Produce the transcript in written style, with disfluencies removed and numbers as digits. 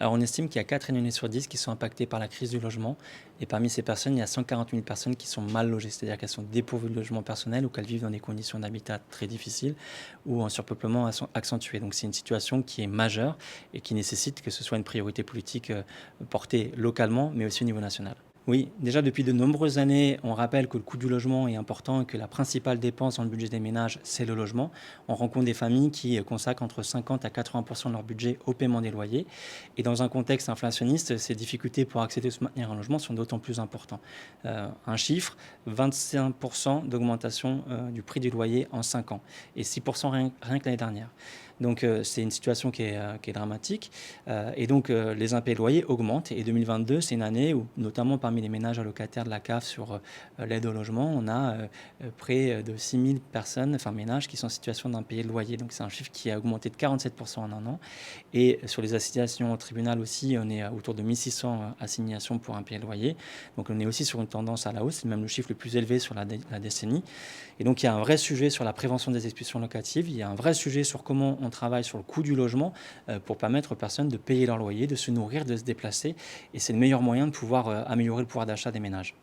Alors, on estime qu'il y a 4 Indonésien sur 10 qui sont impactés par la crise du logement. Et parmi ces personnes, il y a 140 000 personnes qui sont mal logées, c'est-à-dire qu'elles sont dépourvues de logement personnel ou qu'elles vivent dans des conditions d'habitat très difficiles ou en surpeuplement accentué. Donc, c'est une situation qui est majeure et qui nécessite que ce soit une priorité politique portée localement, mais aussi au niveau national. Oui, déjà depuis de nombreuses années, on rappelle que le coût du logement est important et que la principale dépense dans le budget des ménages, c'est le logement. On rencontre des familles qui consacrent entre 50 à 80% de leur budget au paiement des loyers. Et dans un contexte inflationniste, ces difficultés pour accéder ou se maintenir un logement sont d'autant plus importantes. Un chiffre, 25% d'augmentation du prix du loyer en 5 ans et 6% rien que l'année dernière. Donc c'est une situation qui est dramatique. Et donc les impayés de loyer augmentent. Et 2022, c'est une année où, notamment parmi les ménages allocataires de la CAF sur l'aide au logement, on a près de 6 000 personnes, enfin ménages, qui sont en situation d'impayés de loyer. Donc c'est un chiffre qui a augmenté de 47% en un an. Et sur les assignations au tribunal aussi, on est autour de 1600 assignations pour impayés de loyer. Donc on est aussi sur une tendance à la hausse, c'est même le chiffre le plus élevé sur la décennie. Et donc il y a un vrai sujet sur la prévention des expulsions locatives, il y a un vrai sujet sur comment on travaille sur le coût du logement pour permettre aux personnes de payer leur loyer, de se nourrir, de se déplacer. Et c'est le meilleur moyen de pouvoir améliorer le pouvoir d'achat des ménages.